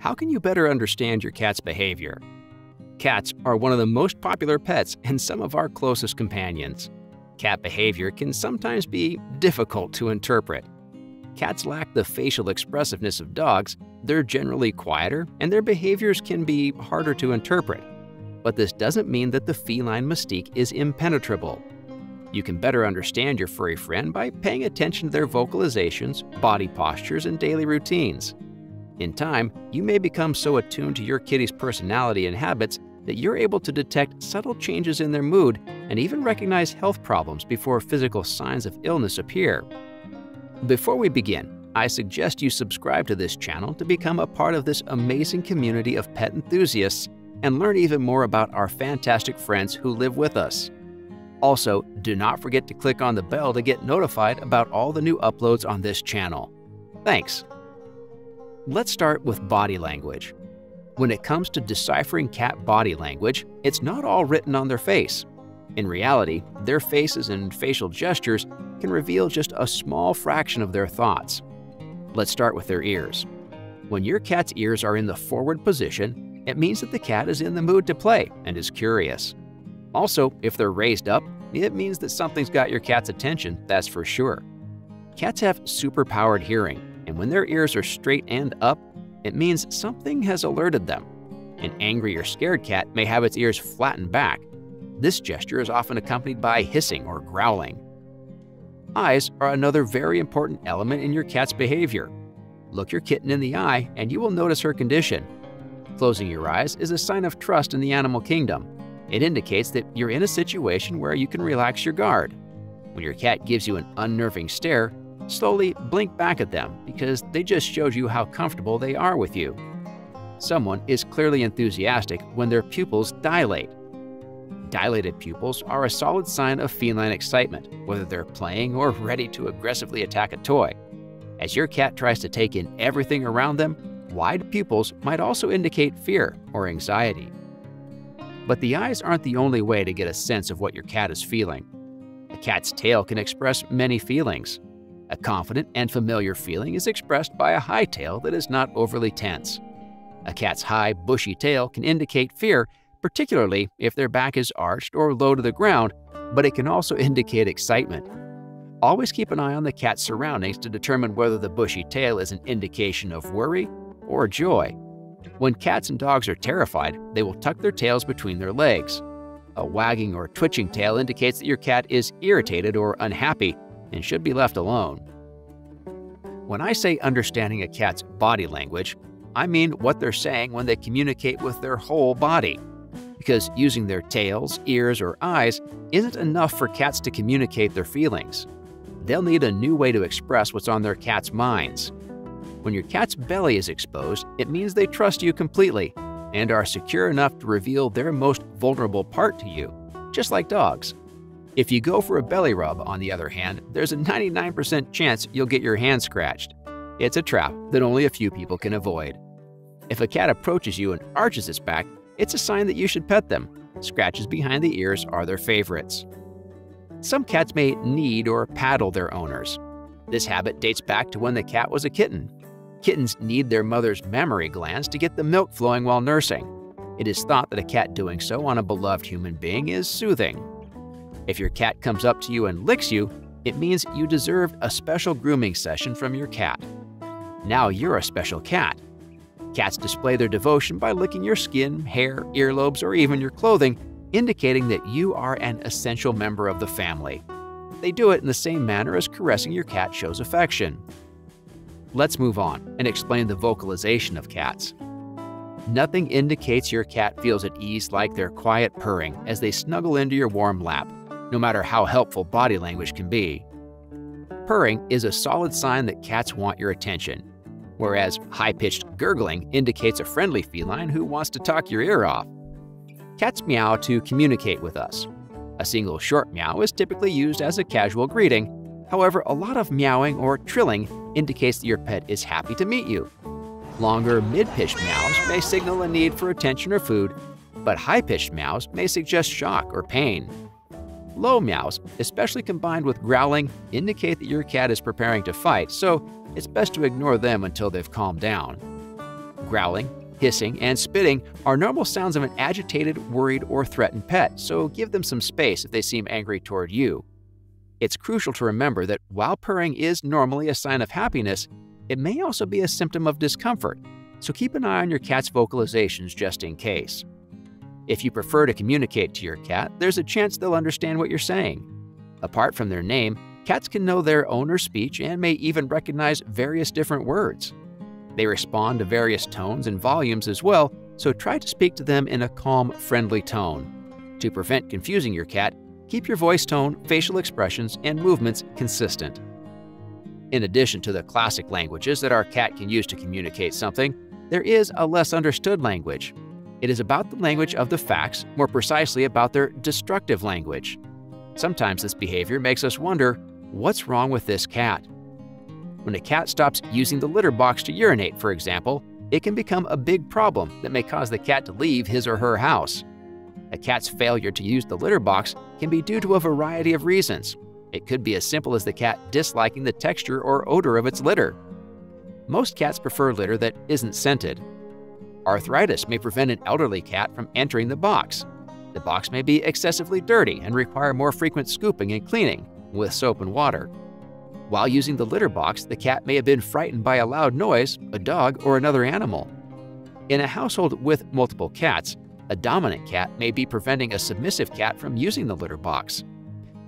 How can you better understand your cat's behavior? Cats are one of the most popular pets and some of our closest companions. Cat behavior can sometimes be difficult to interpret. Cats lack the facial expressiveness of dogs, they're generally quieter, and their behaviors can be harder to interpret. But this doesn't mean that the feline mystique is impenetrable. You can better understand your furry friend by paying attention to their vocalizations, body postures, and daily routines. In time, you may become so attuned to your kitty's personality and habits that you're able to detect subtle changes in their mood and even recognize health problems before physical signs of illness appear. Before we begin, I suggest you subscribe to this channel to become a part of this amazing community of pet enthusiasts and learn even more about our fantastic friends who live with us. Also, do not forget to click on the bell to get notified about all the new uploads on this channel. Thanks! Let's start with body language. When it comes to deciphering cat body language, it's not all written on their face. In reality, their faces and facial gestures can reveal just a small fraction of their thoughts. Let's start with their ears. When your cat's ears are in the forward position, it means that the cat is in the mood to play and is curious. Also, if they're raised up, it means that something's got your cat's attention, that's for sure. Cats have superpowered hearing, and when their ears are straight and up, it means something has alerted them. An angry or scared cat may have its ears flattened back. This gesture is often accompanied by hissing or growling. Eyes are another very important element in your cat's behavior. Look your kitten in the eye and you will notice her condition. Closing your eyes is a sign of trust in the animal kingdom. It indicates that you're in a situation where you can relax your guard. When your cat gives you an unnerving stare, slowly blink back at them because they just showed you how comfortable they are with you. Someone is clearly enthusiastic when their pupils dilate. Dilated pupils are a solid sign of feline excitement, whether they're playing or ready to aggressively attack a toy. As your cat tries to take in everything around them, wide pupils might also indicate fear or anxiety. But the eyes aren't the only way to get a sense of what your cat is feeling. A cat's tail can express many feelings. A confident and familiar feeling is expressed by a high tail that is not overly tense. A cat's high, bushy tail can indicate fear, particularly if their back is arched or low to the ground, but it can also indicate excitement. Always keep an eye on the cat's surroundings to determine whether the bushy tail is an indication of worry or joy. When cats and dogs are terrified, they will tuck their tails between their legs. A wagging or twitching tail indicates that your cat is irritated or unhappy and should be left alone. When I say understanding a cat's body language, I mean what they're saying when they communicate with their whole body. Because using their tails, ears, or eyes isn't enough for cats to communicate their feelings. They'll need a new way to express what's on their cat's minds. When your cat's belly is exposed, it means they trust you completely and are secure enough to reveal their most vulnerable part to you, just like dogs. If you go for a belly rub, on the other hand, there's a 99% chance you'll get your hand scratched. It's a trap that only a few people can avoid. If a cat approaches you and arches its back, it's a sign that you should pet them. Scratches behind the ears are their favorites. Some cats may knead or paddle their owners. This habit dates back to when the cat was a kitten. Kittens need their mother's mammary glands to get the milk flowing while nursing. It is thought that a cat doing so on a beloved human being is soothing. If your cat comes up to you and licks you, it means you deserved a special grooming session from your cat. Now you're a special cat. Cats display their devotion by licking your skin, hair, earlobes, or even your clothing, indicating that you are an essential member of the family. They do it in the same manner as caressing your cat shows affection. Let's move on and explain the vocalization of cats. Nothing indicates your cat feels at ease like their quiet purring as they snuggle into your warm lap, no matter how helpful body language can be. Purring is a solid sign that cats want your attention, whereas high-pitched gurgling indicates a friendly feline who wants to talk your ear off. Cats meow to communicate with us. A single short meow is typically used as a casual greeting. However, a lot of meowing or trilling indicates that your pet is happy to meet you. Longer, mid-pitched meows may signal a need for attention or food, but high-pitched meows may suggest shock or pain. Low meows, especially combined with growling, indicate that your cat is preparing to fight, so it's best to ignore them until they've calmed down. Growling, hissing, and spitting are normal sounds of an agitated, worried, or threatened pet, so give them some space if they seem angry toward you. It's crucial to remember that while purring is normally a sign of happiness, it may also be a symptom of discomfort, so keep an eye on your cat's vocalizations just in case. If you prefer to communicate to your cat, there's a chance they'll understand what you're saying. Apart from their name, cats can know their owner's speech and may even recognize various different words. They respond to various tones and volumes as well, so try to speak to them in a calm, friendly tone. To prevent confusing your cat, keep your voice tone, facial expressions, and movements consistent. In addition to the classic languages that our cat can use to communicate something, there is a less understood language. It is about the language of the facts, more precisely about their destructive language. Sometimes this behavior makes us wonder, what's wrong with this cat? When a cat stops using the litter box to urinate, for example, it can become a big problem that may cause the cat to leave his or her house. A cat's failure to use the litter box can be due to a variety of reasons. It could be as simple as the cat disliking the texture or odor of its litter. Most cats prefer litter that isn't scented. Arthritis may prevent an elderly cat from entering the box. The box may be excessively dirty and require more frequent scooping and cleaning with soap and water. While using the litter box, the cat may have been frightened by a loud noise, a dog, or another animal. In a household with multiple cats, a dominant cat may be preventing a submissive cat from using the litter box.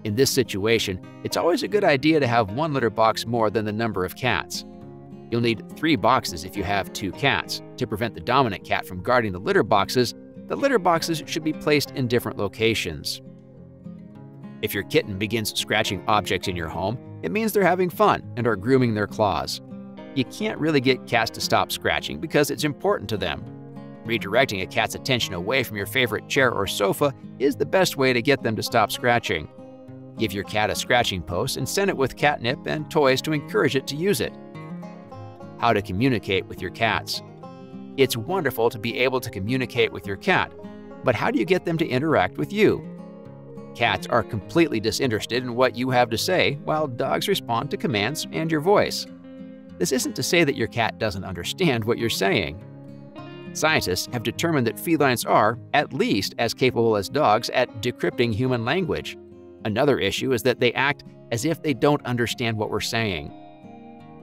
In this situation, it's always a good idea to have one litter box more than the number of cats. You'll need 3 boxes if you have 2 cats. To prevent the dominant cat from guarding the litter boxes should be placed in different locations. If your kitten begins scratching objects in your home, it means they're having fun and are grooming their claws. You can't really get cats to stop scratching because it's important to them. Redirecting a cat's attention away from your favorite chair or sofa is the best way to get them to stop scratching. Give your cat a scratching post and send it with catnip and toys to encourage it to use it. How to communicate with your cats. It's wonderful to be able to communicate with your cat, but how do you get them to interact with you? Cats are completely disinterested in what you have to say, while dogs respond to commands and your voice. This isn't to say that your cat doesn't understand what you're saying. Scientists have determined that felines are, at least, as capable as dogs at decrypting human language. Another issue is that they act as if they don't understand what we're saying.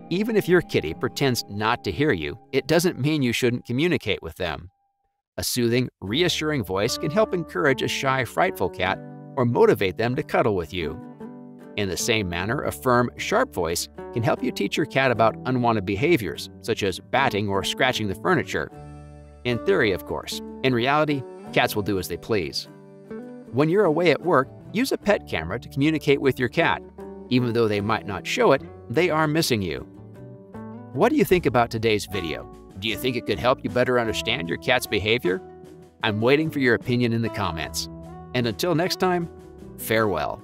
Even if your kitty pretends not to hear you, it doesn't mean you shouldn't communicate with them. A soothing, reassuring voice can help encourage a shy, frightful cat or motivate them to cuddle with you. In the same manner, a firm, sharp voice can help you teach your cat about unwanted behaviors, such as batting or scratching the furniture. In theory, of course. In reality, cats will do as they please. When you're away at work, use a pet camera to communicate with your cat. Even though they might not show it, they are missing you. What do you think about today's video? Do you think it could help you better understand your cat's behavior? I'm waiting for your opinion in the comments. And until next time, farewell.